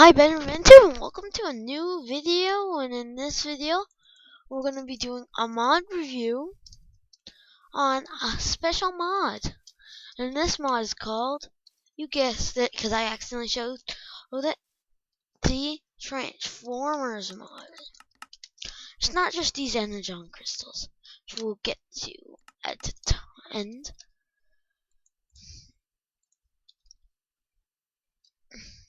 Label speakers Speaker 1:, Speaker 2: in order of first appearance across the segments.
Speaker 1: Hi, Benvenuto, and welcome to a new video. And in this video, we're going to be doing a mod review on a special mod. And this mod is called, you guessed it, because I accidentally showed it, the Transformers mod. It's not just these energon crystals, which we'll get to at the end.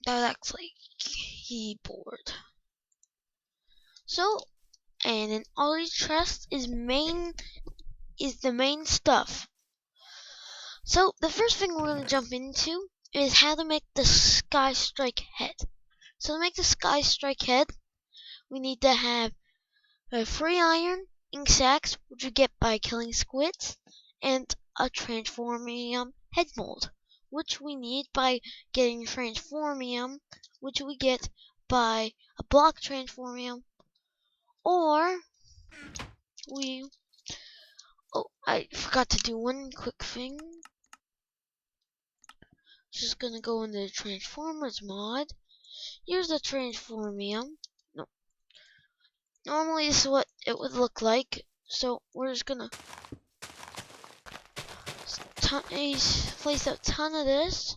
Speaker 1: That actually keyboard. So, and in all these chests is the main stuff. So the first thing we're going to jump into is how to make the Sky Strike head. So to make the Sky Strike head, we need to have a free iron, ink sacs, which we get by killing squids, and a transformium head mold, which we need by getting transformium, which we get by a block transformium, or I forgot to do one quick thing. Just gonna go into the Transformers mod. Here's the Transformium. No. Normally this is what it would look like. So we're just gonna place a ton of this.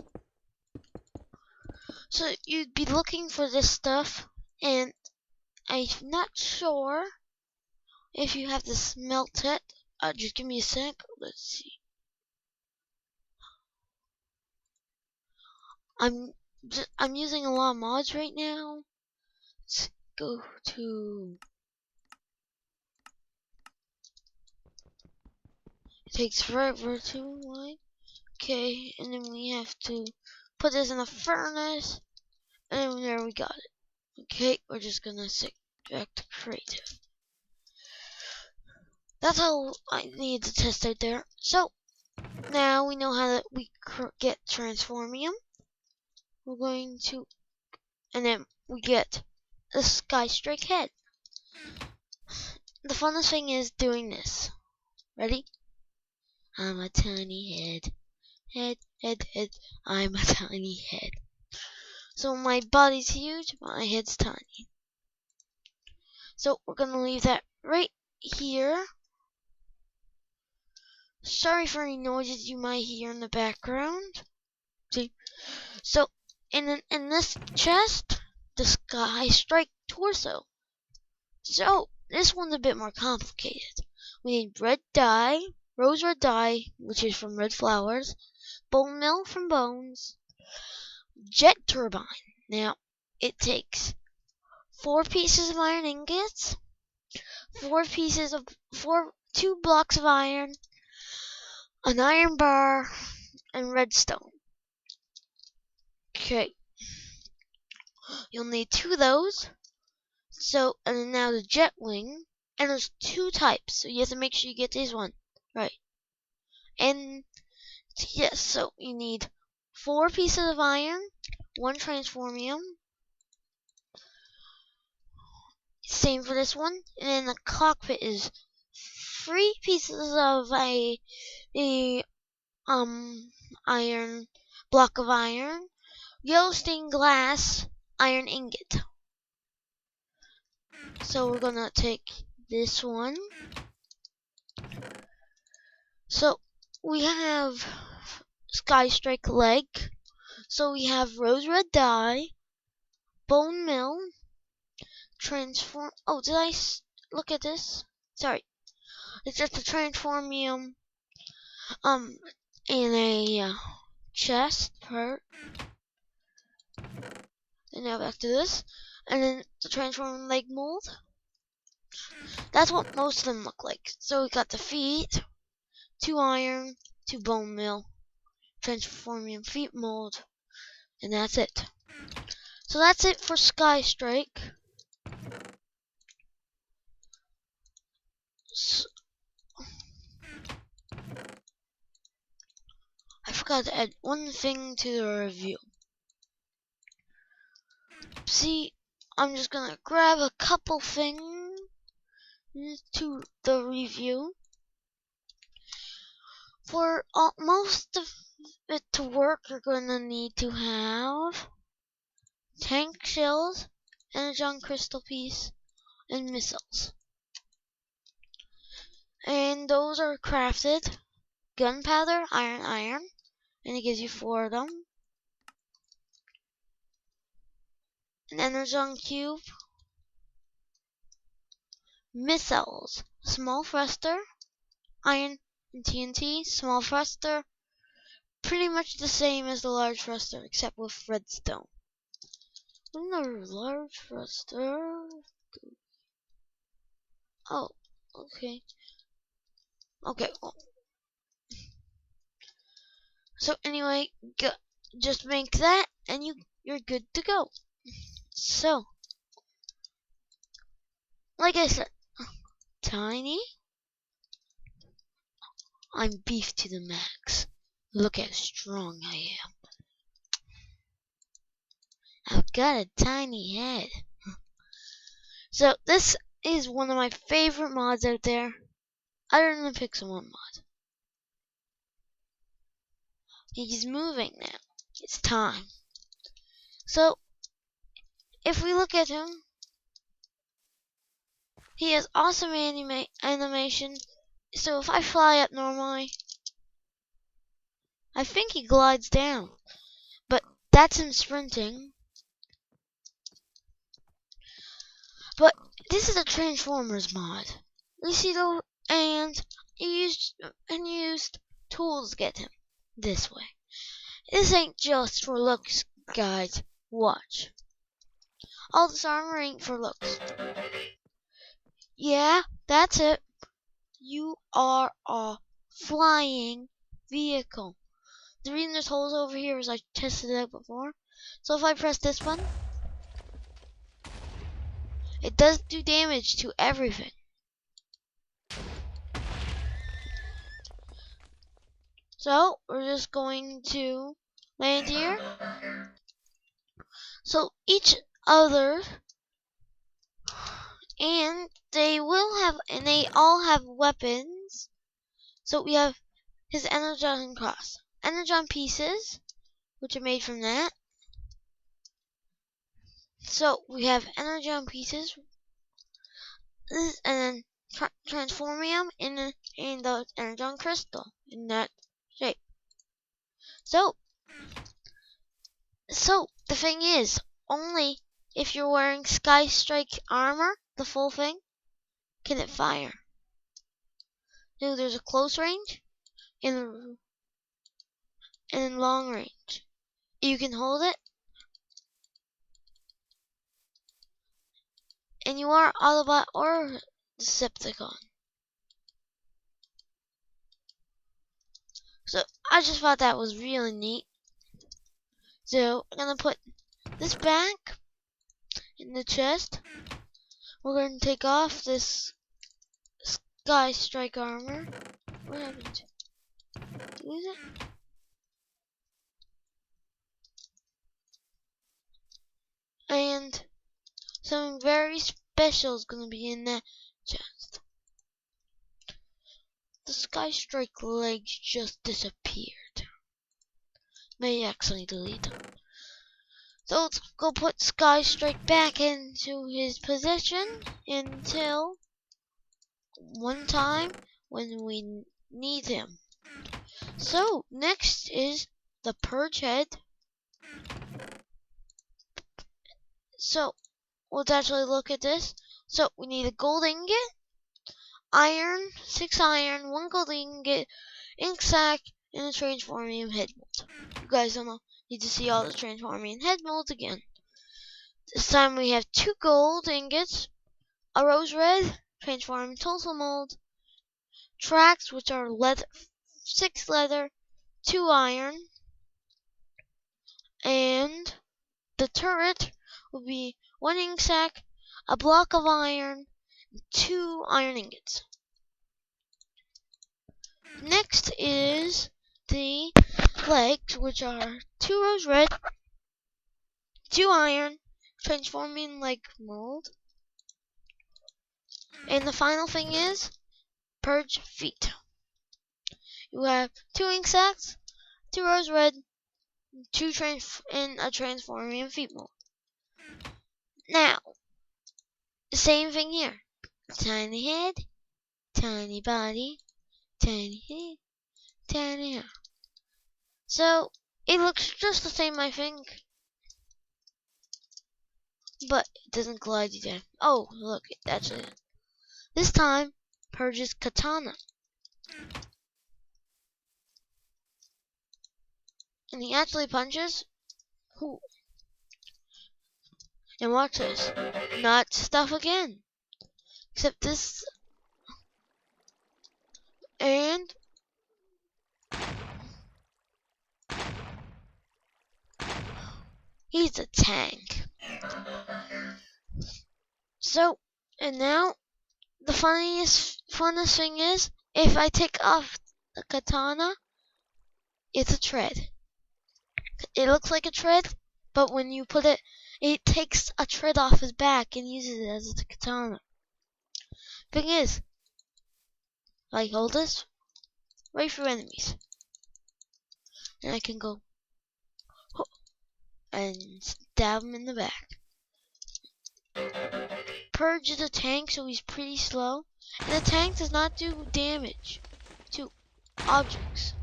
Speaker 1: So you'd be looking for this stuff, and I'm not sure if you have to smelt it. Just give me a sec. Let's see. I'm using a lot of mods right now. Let's go to. It takes forever to like. Okay, and then we have to put this in a furnace, and there we got it. Okay, we're just gonna stick back to creative. That's all I need to test out there. So now we know how we get transformium. We're going to, and then we get the Sky Strike head. The funnest thing is doing this. Ready? I'm a tiny head, head. I'm a tiny head. So my body's huge, my head's tiny. So we're gonna leave that right here. Sorry for any noises you might hear in the background. See? So in this chest, the Sky Strike torso. So this one's a bit more complicated. We need red dye, rose red dye, which is from red flowers, bone meal from bones, jet turbine. Now it takes 4 pieces of iron ingots, 2 blocks of iron, an iron bar, and redstone. Okay, you'll need 2 of those. So, and now the jet wing, and there's 2 types, so you have to make sure you get this one right. And yes, so you need 4 pieces of iron, 1 transformium. Same for this one, and then the cockpit is 3 pieces of a iron block of iron, yellow stained glass, iron ingot. So we're gonna take this one. So we have Sky Strike leg. So we have rose red dye, bone meal, transform. Oh, did I look at this? Sorry, it's just a transformium. In a chest part. And now back to this, and then the transforming leg mold. That's what most of them look like. So we got the feet, 2 iron, 2 bone meal, transformium feet mold, and that's it. So that's it for Sky Strike. So, I forgot to add one thing to the review. See, I'm just gonna grab a couple things to the review. For most of it to work, you're gonna need to have tank shells, energon crystal piece, and missiles. And those are crafted. Gunpowder, iron, and it gives you 4 of them. An energon cube. Missiles, small thruster, iron and TNT, small thruster, pretty much the same as the large thruster except with redstone. Another large thruster. Oh, okay. Okay. So anyway, just make that and you're good to go. So, like I said, tiny. I'm beef to the max. Look how strong I am. I've got a tiny head. So this is one of my favorite mods out there, other than the Pixelmon mod. He's moving now. It's time. So if we look at him, he has awesome animation. So if I fly up normally, I think he glides down, but that's him sprinting. But this is a Transformers mod. You see though, and you used tools to get him this way. This ain't just for looks, guys. Watch. All this armor ain't for looks. Yeah, that's it. You are a flying vehicle. The reason there's holes over here is I tested it out before. So if I press this button, it does do damage to everything. So we're just going to land here. So each other, and they all have weapons. So we have his energon cross, energon pieces, which are made from that. So we have energon pieces, and then transformium in the energon crystal in that shape. So the thing is, only if you're wearing Sky Strike armor, the full thing, can it fire. So there's a close range and long range. You can hold it, and you are Autobot or Decepticon. So I just thought that was really neat. So I'm gonna put this back in the chest. We're gonna take off this Sky Strike armor. What happened? Lose it? And something very special is gonna be in that chest. The Sky Strike legs just disappeared. May actually delete them. So let's go put Sky Strike back into his position until one time when we need him. So next is the Purge Head. So let's actually look at this. So we need a gold ingot, iron, 6 iron, 1 gold ingot, ink sac, and a transformium head mold. You guys don't need to see all the transformium head molds again. This time we have 2 gold ingots, a rose red, transform total mold, tracks which are leather, 6 leather, 2 iron, and the turret will be 1 ink sac, a block of iron, 2 iron ingots. Next is the legs, which are 2 rose red, 2 iron, transforming leg mold. And the final thing is Purge feet. You have 2 ink sacs, 2 rose red, and a transforming feet mold. Now, same thing here. Tiny head, tiny body, tiny head, tiny hair. So, it looks just the same, I think. But it doesn't glide you down. Oh, look, that's it. This time, Purge's katana. And he actually punches. Cool. And watch this. Not stuff again. Except this. And he's a tank. So, and now, the funnest thing is, if I take off the katana, it's a tread. It looks like a tread, but when you put it, it takes a tread off his back and uses it as a katana. Thing is, I hold this, right through enemies. And I can go and stab him in the back. Purge is a tank, so he's pretty slow. And the tank does not do damage to objects.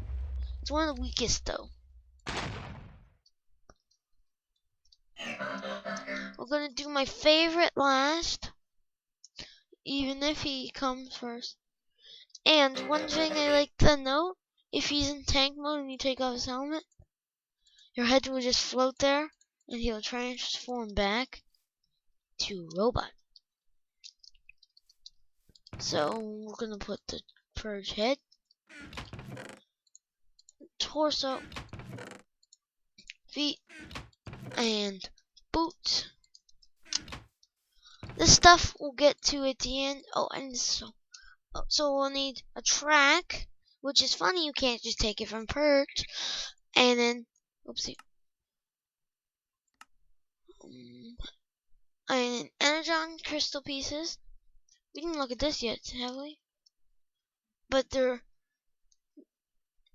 Speaker 1: It's one of the weakest, though. We're gonna do my favorite last, even if he comes first. And one thing I like to note, if he's in tank mode and you take off his helmet, your head will just float there, and he'll transform back to robot. So we're gonna put the Purge head, torso, feet, and boots. This stuff we'll get to at the end. Oh, and so we'll need a track, which is funny. You can't just take it from Purge. And then, oopsie. And Energon crystal pieces. We didn't look at this yet, have we? But the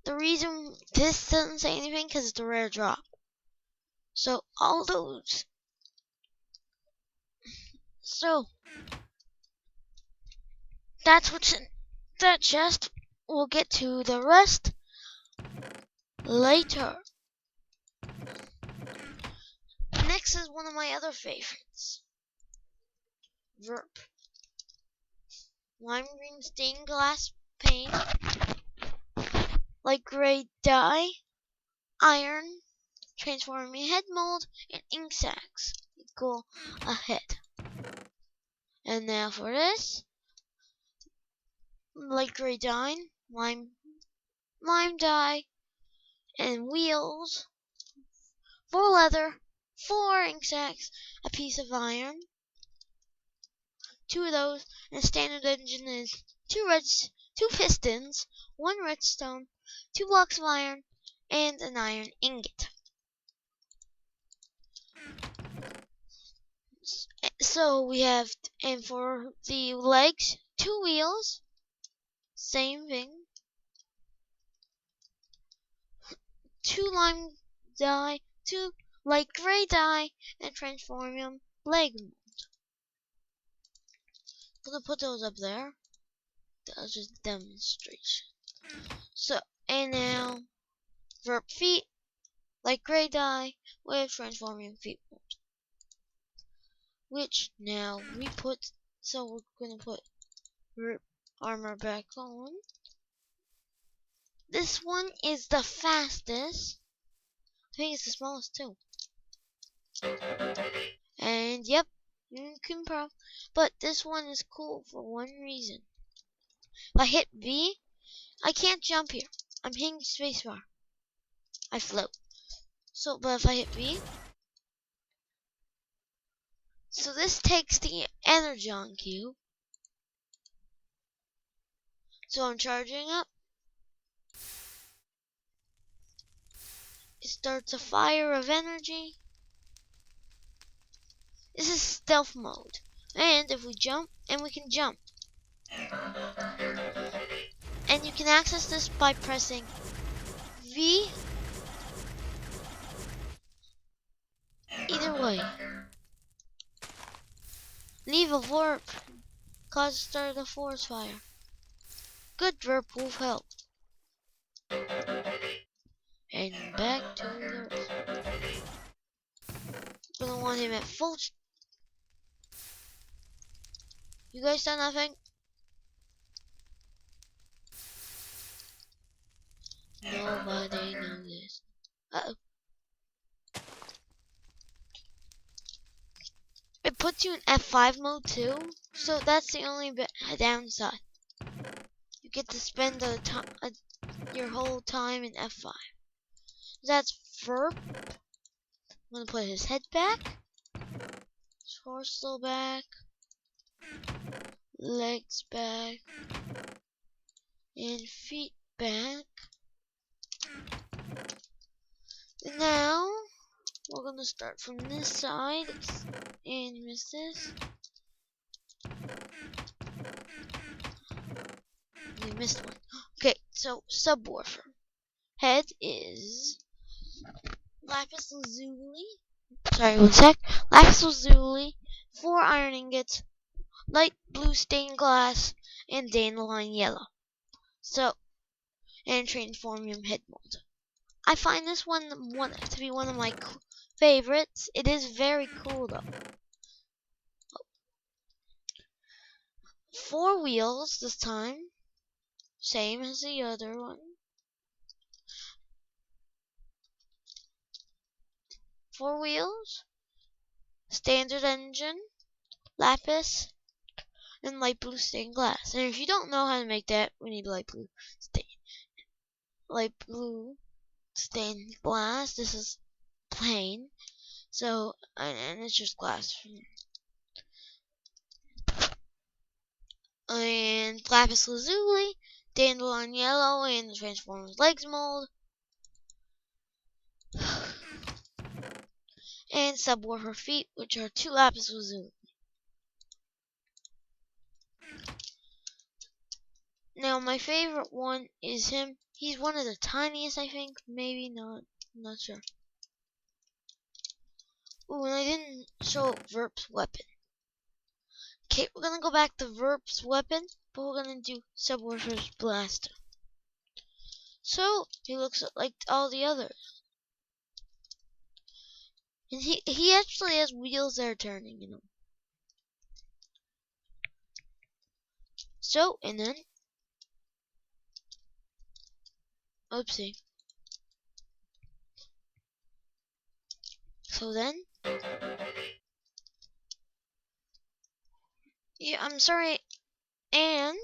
Speaker 1: reason this doesn't say anything because it's a rare drop. So all those. So that's what's in that chest. We'll get to the rest later. Next is one of my other favorites. Verp. Lime green stained glass paint. Light gray dye. Iron. Transforming head mold. And ink sacs. Equal a head. And now for this. Light gray dye. Lime dye. And wheels. 4 leather. 4 ink sacs. A piece of iron. 2 of those, and standard engine is 2 pistons, 1 redstone, 2 blocks of iron, and an iron ingot. So we have, and for the legs, 2 wheels, same thing, 2 lime dye, 2 light gray dye, and transformium leg mold. Gonna put those up there. That's just a demonstration. So, and now, verp feet, light gray dye, with transforming feet mold. Which now we put, so we're gonna put verp armor back on. This one is the fastest. I think it's the smallest too. And yep, you can prove. But this one is cool for one reason. If I hit V, I can't jump here. I'm hitting spacebar. I float. So, but if I hit V, so this takes the Energon cube. So I'm charging up. It starts a fire of energy. This is stealth mode. And if we jump, and we can jump. And you can access this by pressing V. Either way. Leave a warp. Cause start a forest fire. Good, Verpoof help. And back to the rest. Gonna want him at full. You guys done nothing? Nobody knows this. Uh-oh. It puts you in F5 mode too, so that's the only downside. You get to spend your whole time in F5. That's Verp. I'm gonna put his head back, torso back, legs back, and feet back. And now we're gonna start from this side and miss this. You missed one. Okay, so Subwoofer. Head is Lapis Lazuli. Sorry, one sec. Lapis Lazuli, 4 iron ingots, light blue stained glass, and dandelion yellow. So, and transformium head mold. I find this one to be one of my favorites. It is very cool though. 4 wheels this time, same as the other one. 4 wheels, standard engine, lapis, and light blue stained glass. And if you don't know how to make that, we need light blue stained glass. This is plain, so and it's just glass. And lapis lazuli, dandelion yellow, and the Transformers legs mold. And Subwoofer feet, which are 2 lapis lazuli. Now my favorite one is him. He's one of the tiniest, I think. Maybe not. I'm not sure. Ooh, and I didn't show Verp's weapon. Okay, we're gonna go back to Verp's weapon, but we're gonna do Subwoofer's blaster. So he looks like all the others. And he actually has wheels that are turning, you know. So, and then, oopsie. So then, yeah, I'm sorry, and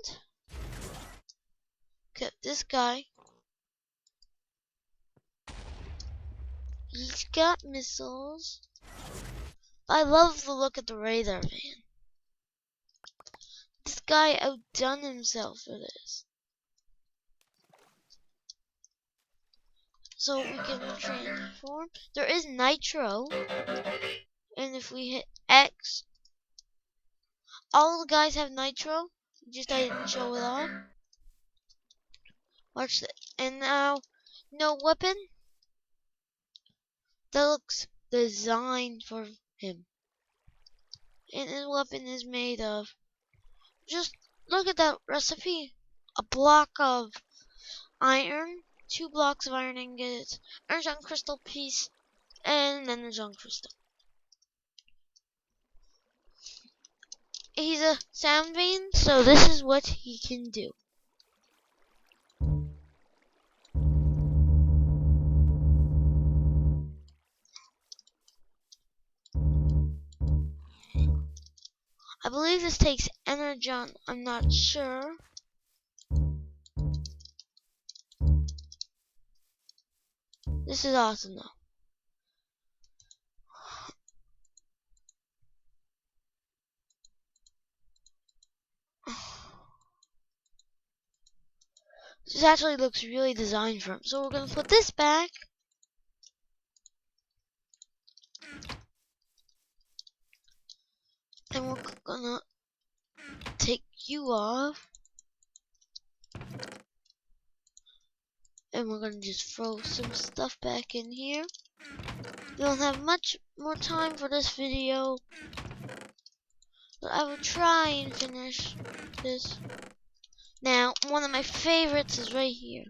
Speaker 1: this guy, he's got missiles. I love the look of the radar, man. This guy outdone himself for this. So we can transform. There is nitro, and if we hit X, all the guys have nitro. Just I didn't show it off. Watch that. And now, no weapon. That looks designed for him. And his weapon is made of. Just look at that recipe. A block of iron, 2 blocks of iron ingots, Energon crystal piece, and an Energon crystal. He's a sound vein, so this is what he can do. I believe this takes Energon, I'm not sure. This is awesome though. This actually looks really designed for him. So we're going to put this back. And we're going to take you off. And we're going to just throw some stuff back in here. We don't have much more time for this video. but I will try and finish this. Now, one of my favorites is right here.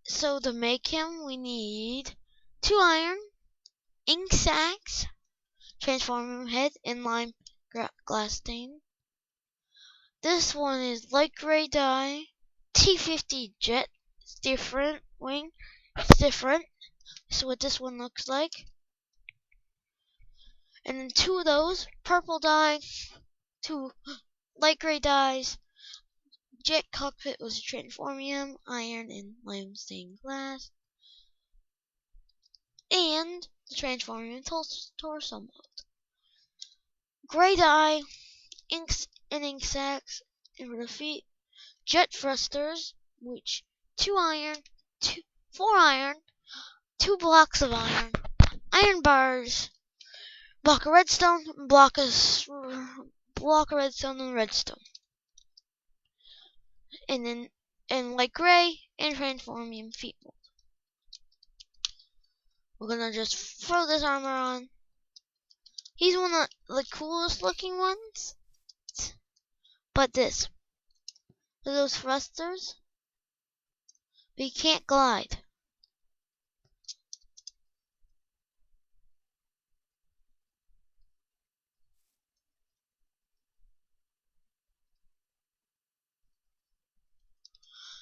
Speaker 1: So to make him, we need 2 iron, ink sacs, transform head, and lime glass stain. This one is light gray dye, T50 jet. It's different wing. It's different. So what this one looks like. And then 2 of those, purple dye, 2 light gray dyes. Jet cockpit was transformium, iron, and lime stained glass. And the transformium torso mode. Gray dye, inks and ink sacs, and for the feet, jet thrusters, which 2 iron, 4 iron, 2 blocks of iron bars, block of redstone, block of redstone and redstone, and light gray and transformium feet mold. We're gonna just throw this armor on. He's one of the coolest looking ones, but this, those thrusters, but he can't glide.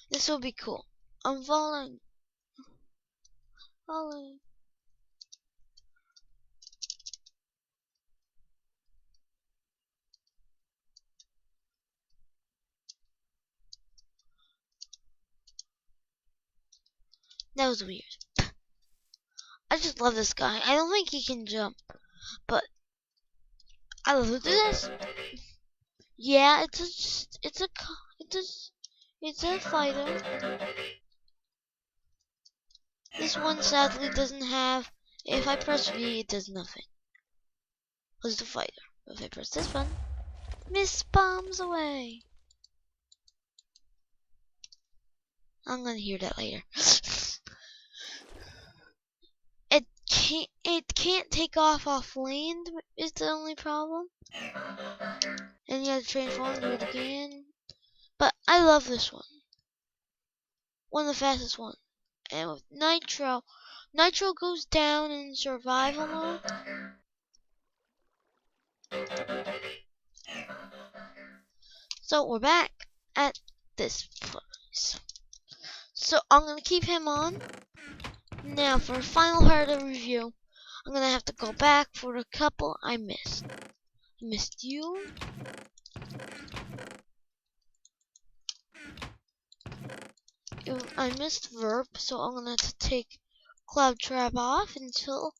Speaker 1: This will be cool. I'm falling. That was weird. I just love this guy. I don't think he can jump, but I love this. Yeah, it's a fighter. This one sadly doesn't have. If I press V, it does nothing. It's the fighter. If I press this one, miss bombs away. I'm gonna hear that later. It can't take off land is the only problem. And you have to transform, do it again. But I love this one. One of the fastest ones. And with Nitro goes down in survival mode. So we're back at this place. So I'm gonna keep him on. Now for a final part of the review, I'm gonna have to go back for a couple I missed. I missed you. I missed Verp, so I'm gonna have to take Cloud Trap off until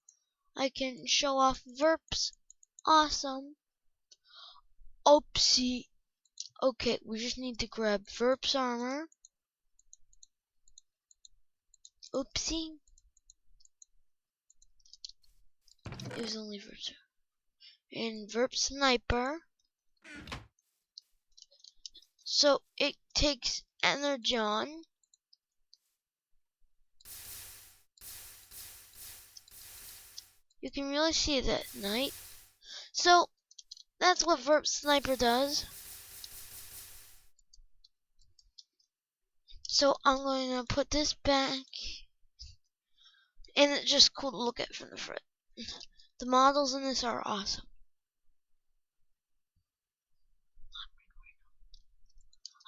Speaker 1: I can show off Verp's awesome. Oopsie. Okay, we just need to grab Verp's armor. Oopsie. It was only Verp's. And Verp's sniper. So it takes Energon. You can really see it at night. So that's what Verp's sniper does. So I'm going to put this back. And it's just cool to look at from the front. The models in this are awesome.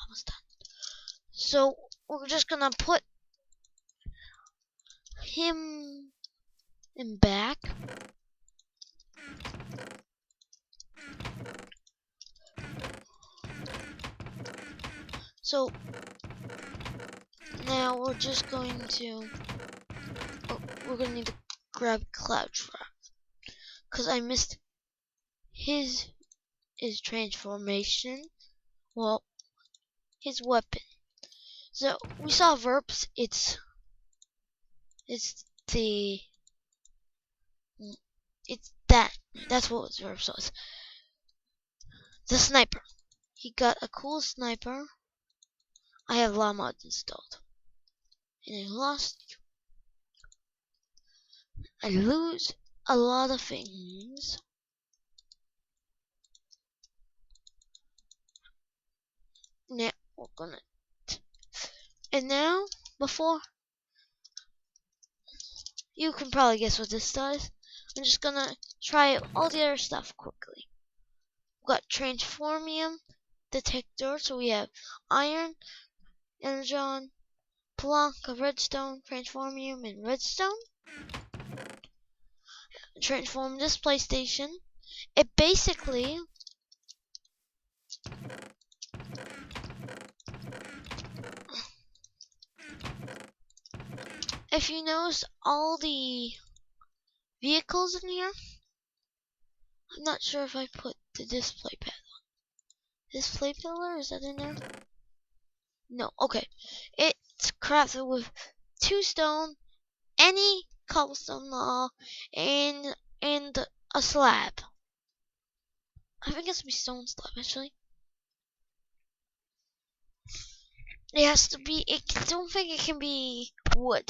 Speaker 1: Almost done. So we're just gonna put him in back. So now we're just going to we're gonna need to grab Cloud Trap because I missed his transformation. Well, his weapon. So we saw Verp's. It's that's what Verp's was. The sniper. He got a cool sniper. I have LAW mods installed. And I lost. I lose. a lot of things. Now we're gonna, and now before you can probably guess what this does, I'm just gonna try all the other stuff quickly. We've got transformium detector, so we have iron, energon, block of redstone, transformium, and redstone. Transform display station. It basically if you notice all the vehicles in here, I'm not sure if I put the display pad on. Display pillar, is that in there? No, okay. It's crafted with 2 stone, any cobblestone log, and a slab. I think it's to be stone slab actually. It has to be. I don't think it can be wood.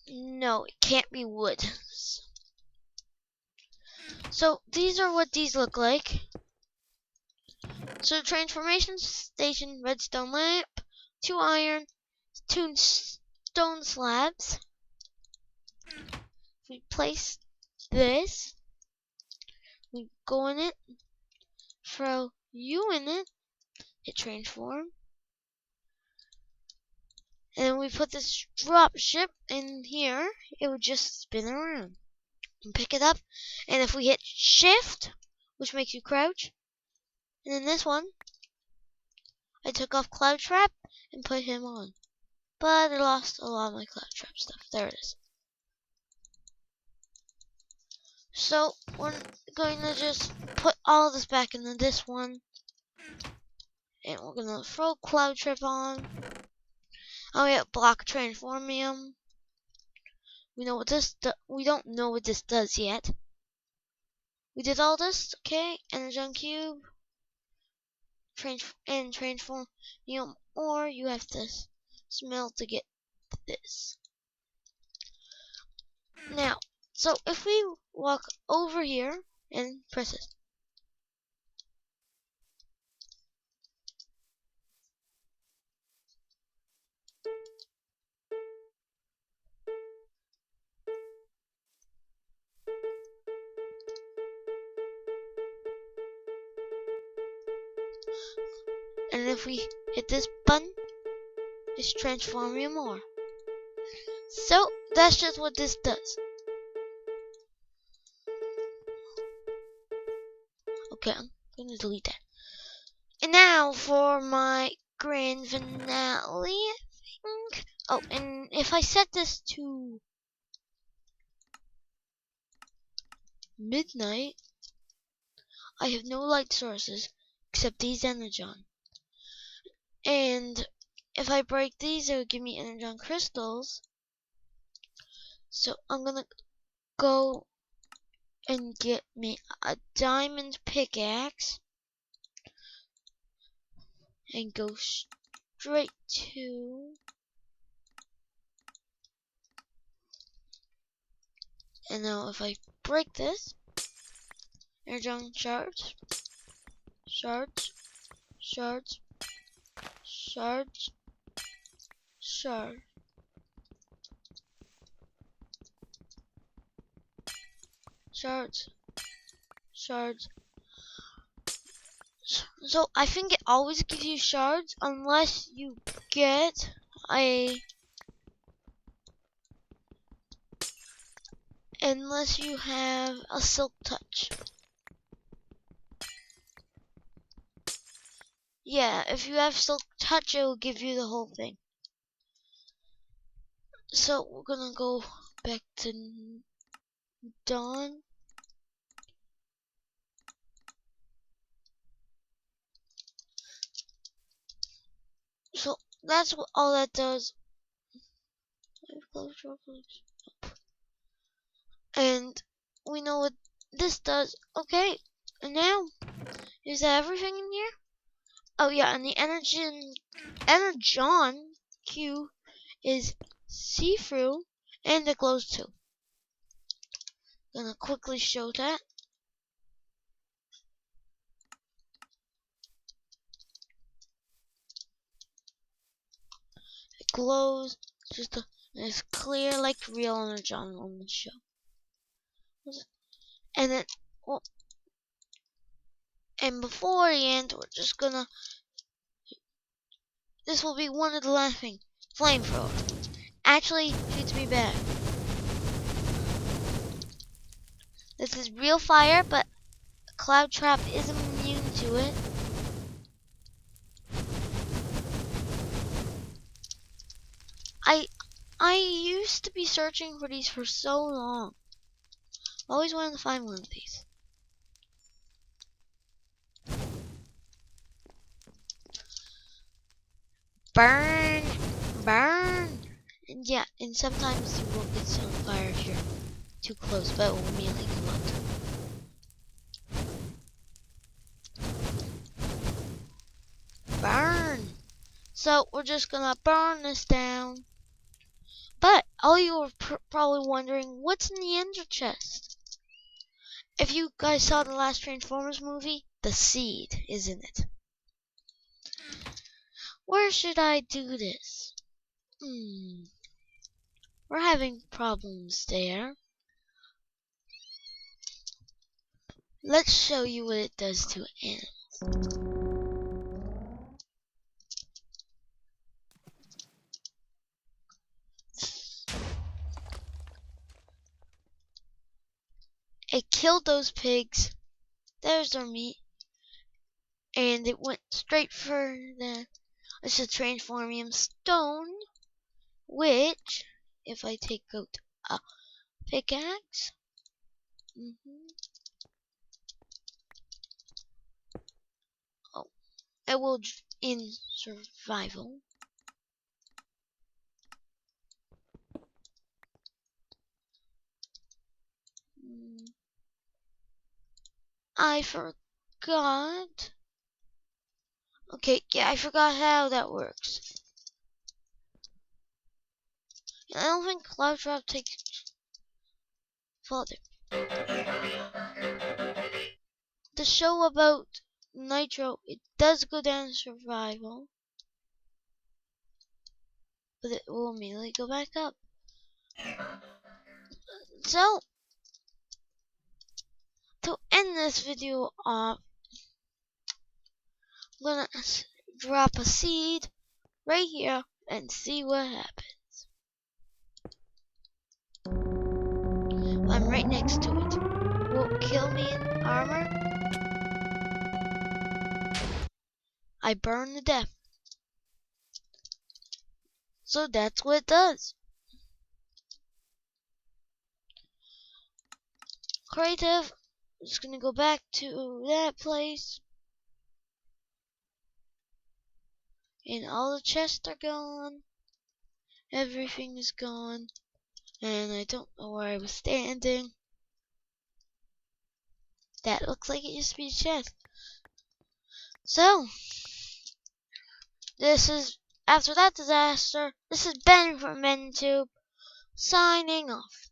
Speaker 1: No, it can't be wood. So these are what these look like. So transformation station, redstone lamp, 2 iron, 2 stone slabs. We place this. We go in it, throw you in it, hit transform, and we put this drop ship in here. It would just spin around and pick it up. And if we hit shift, which makes you crouch, and then this one, I took off cloud trap and put him on, but I lost a lot of my cloud trap stuff. There it is. So we're going to just put all this back into this one, and we're gonna throw cloud trap on. Oh yeah, block transformium. We know what this we don't know what this does yet. We did all this, okay? Energon cube, transformium, or you have to smelt to get this. Now, so if we walk over here and press it, and if we hit this button, it's transformium more. So that's just what this does. Okay, I'm gonna delete that. And now for my grand finale, I think. Oh, and if I set this to midnight, I have no light sources except these energon. And if I break these, it will give me energon crystals. So I'm gonna go and get me a diamond pickaxe and go straight to, and now if I break this, energon shards, shards, shards, shards, shard, shards, shards. So I think it always gives you shards unless you get unless you have a silk touch. Yeah, if you have silk touch, it will give you the whole thing. So we're gonna go back to dawn. So that's what all that does. And we know what this does. Okay, and now is that everything in here? Oh yeah, and the energon cube is see-through, And it glows too. Gonna quickly show that. It glows and it's clear like real energy on the show. And then, well, and before the end, we're just gonna. This will be one of the last things. Flamethrower. Actually, shoots me back. This is real fire, but Cloud Trap is immune to it. I used to be searching for these for so long. Always wanted to find one of these. Burn! Burn! And yeah, and sometimes you will get some fire if you're too close, but it will immediately come out. Burn! So we're just gonna burn this down. But all you are probably wondering, what's in the ender chest? If you guys saw the last Transformers movie, the seed is in it. Where should I do this? We're having problems there. Let's show you what it does to animals. It killed those pigs. There's their meat. And it went straight for it's a transformium stone, which, if I take out a pickaxe, oh, it will in survival. I forgot. Okay, yeah, I forgot how that works. I don't think Cloud Trap takes further. The show about Nitro, it does go down to survival, but it will immediately go back up. So, to end this video off, I'm gonna drop a seed right here and see what happens. I'm right next to it. Will it kill me in armor? I burn to death. So that's what it does. Creative, I'm just gonna go back to that place. And all the chests are gone. Everything is gone. And I don't know where I was standing. That looks like it used to be a chest. So, this is, after that disaster, this is Ben from MenTube, signing off.